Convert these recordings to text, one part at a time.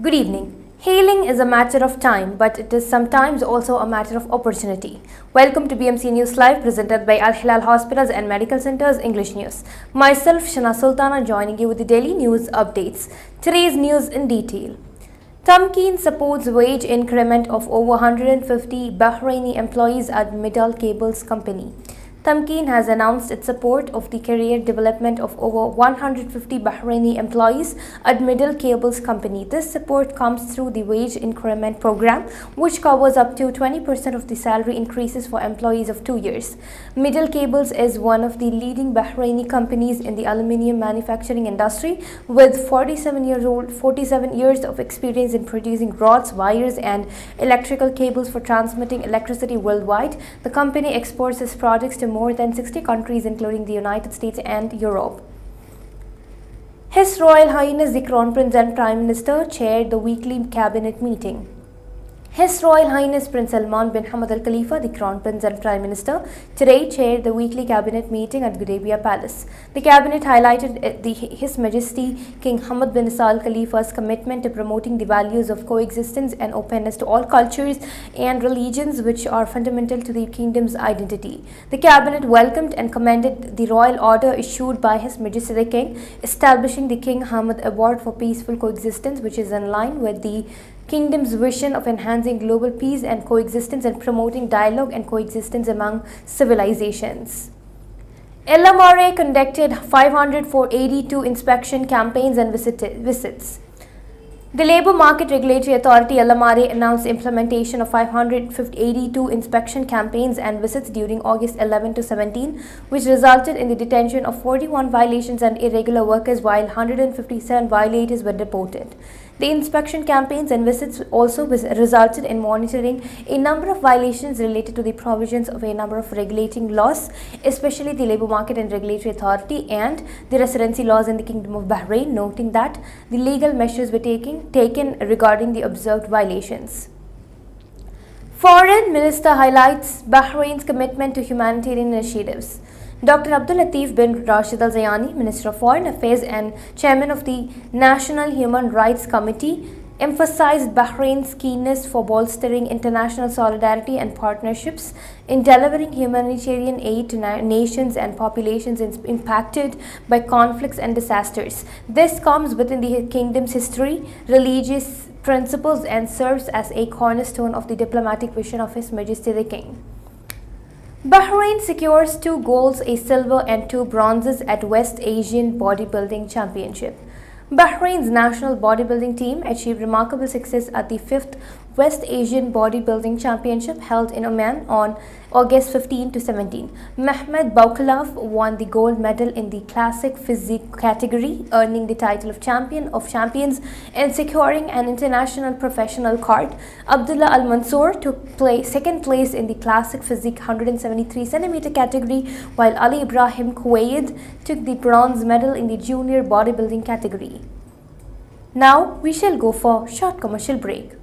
Good evening. Healing is a matter of time, but it is sometimes also a matter of opportunity. Welcome to BMC News Live, presented by Al Hilal Hospitals and Medical Centers English News. Myself, Shana Sultana, joining you with the daily news updates. Today's news in detail. Tamkeen supports wage increment of over 150 Bahraini employees at Middle Cables Company. Tamkeen has announced its support of the career development of over 150 Bahraini employees at Middle Cables Company. This support comes through the wage increment program, which covers up to 20% of the salary increases for employees of 2 years. Middle Cables is one of the leading Bahraini companies in the aluminium manufacturing industry, with 47 years of experience in producing rods, wires, and electrical cables for transmitting electricity worldwide. The company exports its products to more than 60 countries, including the United States and Europe. His Royal Highness the Crown Prince and Prime Minister chaired the weekly cabinet meeting. His Royal Highness Prince Salman bin Hamad Al Khalifa, the Crown Prince and Prime Minister, today chaired the weekly cabinet meeting at Gudaibiya Palace. The cabinet highlighted His Majesty King Hamad bin Isa Al Khalifa's commitment to promoting the values of coexistence and openness to all cultures and religions, which are fundamental to the kingdom's identity. The cabinet welcomed and commended the royal order issued by His Majesty the King, establishing the King Hamad Award for Peaceful Coexistence, which is in line with the Kingdom's vision of enhancing global peace and coexistence and promoting dialogue and coexistence among civilizations. LMRA conducted 582 inspection campaigns and visits. The Labour Market Regulatory Authority LMRA announced implementation of 582 inspection campaigns and visits during August 11 to 17, which resulted in the detention of 41 violations and irregular workers, while 157 violators were deported. The inspection campaigns and visits also resulted in monitoring a number of violations related to the provisions of a number of regulating laws, especially the Labour Market and Regulatory Authority and the residency laws in the Kingdom of Bahrain, noting that the legal measures were taken regarding the observed violations. Foreign Minister highlights Bahrain's commitment to humanitarian initiatives. Dr. Abdul Latif bin Rashid Al Zayani, Minister of Foreign Affairs and Chairman of the National Human Rights Committee, emphasized Bahrain's keenness for bolstering international solidarity and partnerships in delivering humanitarian aid to nations and populations impacted by conflicts and disasters. This comes within the kingdom's history, religious principles, and serves as a cornerstone of the diplomatic vision of His Majesty the King. Bahrain secures 2 golds, a silver and 2 bronzes at West Asian Bodybuilding Championship. Bahrain's national bodybuilding team achieved remarkable success at the 5th West Asian Bodybuilding Championship held in Oman on August 15 to 17. Mehmet Boukalaf won the gold medal in the classic physique category, earning the title of champion of champions and securing an international professional card. Abdullah Al Mansour took second place in the classic physique 173 cm category, while Ali Ibrahim Kuwaid took the bronze medal in the junior bodybuilding category. Now we shall go for a short commercial break.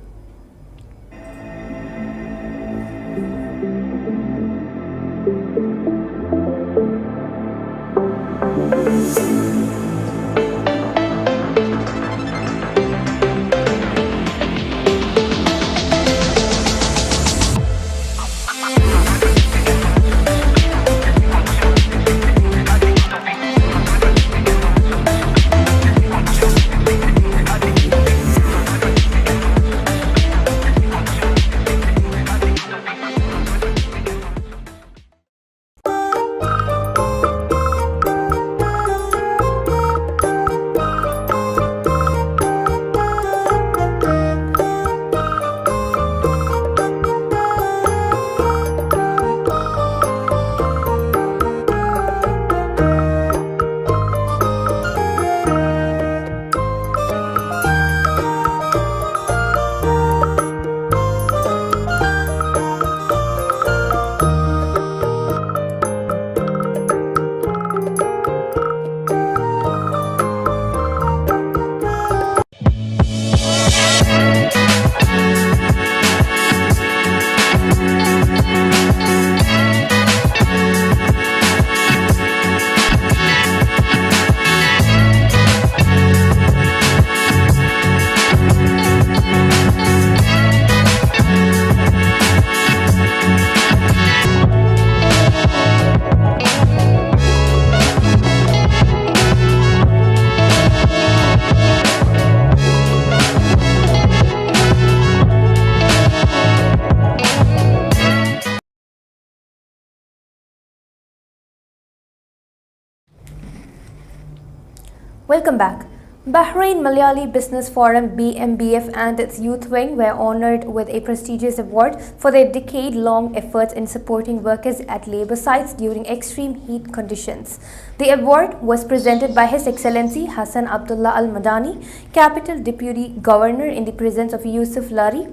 Welcome back. Bahrain Malayali Business Forum BMBF and its youth wing were honored with a prestigious award for their decade-long efforts in supporting workers at labor sites during extreme heat conditions. The award was presented by His Excellency Hassan Abdullah Al Madani, Capital Deputy Governor in the presence of Yusuf Lari,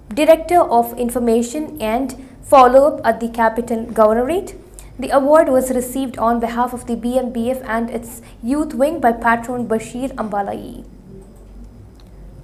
Director of Information and Follow-up at the Capital Governorate. The award was received on behalf of the BMBF and its youth wing by Patron Bashir Ambalai.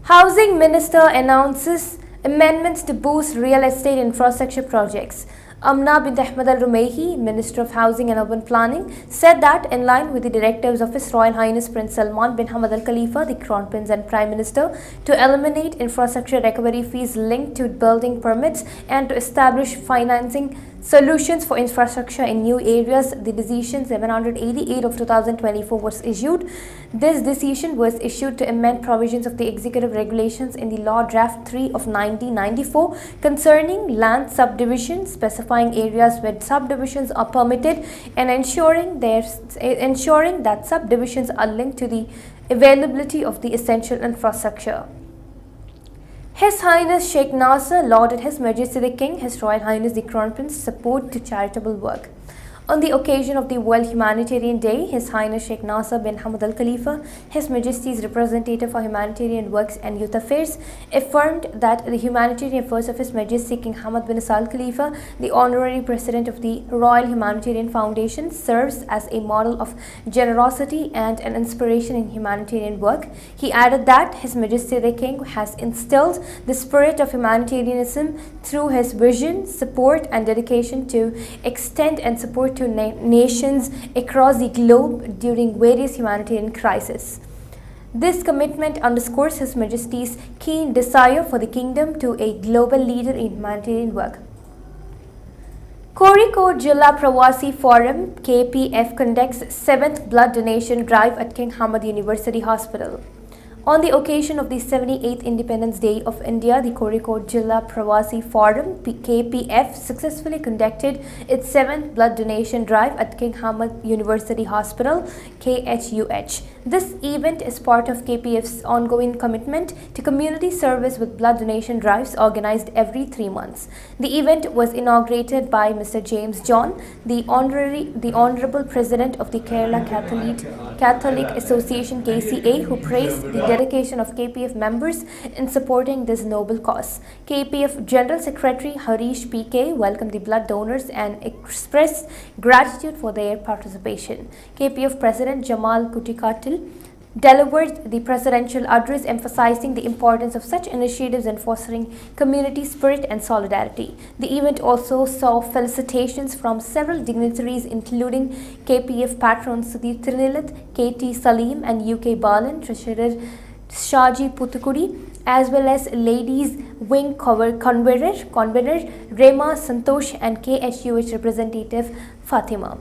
Housing Minister announces amendments to boost real estate infrastructure projects. Amna bint Ahmed Al Rumaihi, Minister of Housing and Urban Planning, said that in line with the directives of His Royal Highness Prince Salman bin Hamad Al Khalifa, the Crown Prince and Prime Minister, to eliminate infrastructure recovery fees linked to building permits and to establish financing solutions for infrastructure in new areas, the Decision 788 of 2024 was issued. This decision was issued to amend provisions of the executive regulations in the Law Draft 3 of 1994 concerning land subdivision, specifying areas where subdivisions are permitted and ensuring that subdivisions are linked to the availability of the essential infrastructure. His Highness Sheikh Nasser lauded His Majesty the King, His Royal Highness the Crown Prince, support to charitable work. On the occasion of the World Humanitarian Day, His Highness Sheikh Nasser bin Hamad Al Khalifa, His Majesty's representative for humanitarian works and youth affairs, affirmed that the humanitarian efforts of His Majesty King Hamad bin Al Khalifa, the honorary president of the Royal Humanitarian Foundation, serves as a model of generosity and an inspiration in humanitarian work. He added that His Majesty the King has instilled the spirit of humanitarianism through his vision, support and dedication to extend and support to nations across the globe during various humanitarian crises. This commitment underscores His Majesty's keen desire for the kingdom to a global leader in humanitarian work. Kozhikode Jilla Pravasi Forum KPF conducts 7th blood donation drive at King Hamad University Hospital. On the occasion of the 78th Independence Day of India, the Kozhikode Jilla Pravasi Forum KPF successfully conducted its 7th blood donation drive at King Hamad University Hospital KHUH. This event is part of KPF's ongoing commitment to community service with blood donation drives organized every 3 months. The event was inaugurated by Mr. James John, the Honorable President of the Kerala Catholic Association KCA, who praised the dedication of KPF members in supporting this noble cause. KPF General Secretary Harish PK welcomed the blood donors and expressed gratitude for their participation. KPF President Jamal Kutikatil delivered the presidential address emphasizing the importance of such initiatives in fostering community spirit and solidarity. The event also saw felicitations from several dignitaries including KPF patron Sudhir Tirunilath, KT Salim and UK Balan, Treasurer Shaji Puthukudi, as well as Ladies Wing Convener Rema Santosh and KHUH representative Fatima.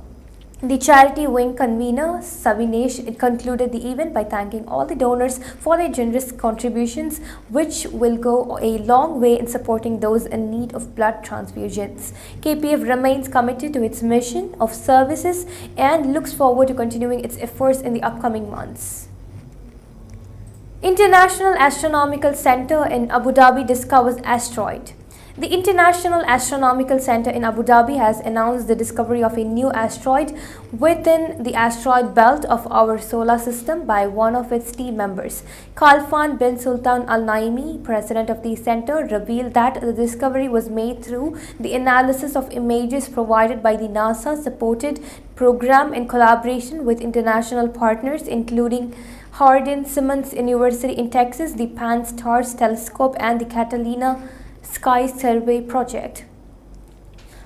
The charity wing convener Savinesh concluded the event by thanking all the donors for their generous contributions, which will go a long way in supporting those in need of blood transfusions. KPF remains committed to its mission of services and looks forward to continuing its efforts in the upcoming months. International Astronomical Center in Abu Dhabi discovers asteroid. The International Astronomical Center in Abu Dhabi has announced the discovery of a new asteroid within the asteroid belt of our solar system by one of its team members. Khalfan bin Sultan Al Naimi, president of the center, revealed that the discovery was made through the analysis of images provided by the NASA-supported program in collaboration with international partners including Hardin Simmons University in Texas, the Pan-STARRS telescope and the Catalina Sky Survey project.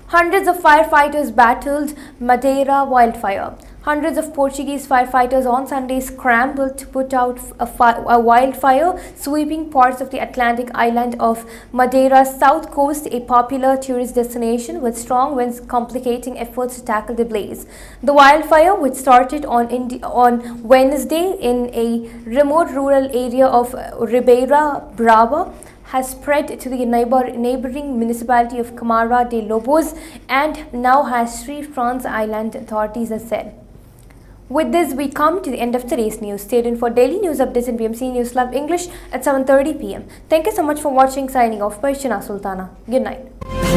Hundreds of firefighters battled Madeira wildfire. Hundreds of Portuguese firefighters on Sunday scrambled to put out a wildfire sweeping parts of the Atlantic island of Madeira's south coast, a popular tourist destination with strong winds complicating efforts to tackle the blaze. The wildfire, which started on Wednesday in a remote rural area of Ribeira Brava, has spread to the neighboring municipality of Camara de Lobos and now has Sri France Island, authorities have said. With this, we come to the end of today's news. Stay tuned for daily news updates in BMC News Live English at 7:30 p.m. Thank you so much for watching. Signing off by Shana Sultana. Good night.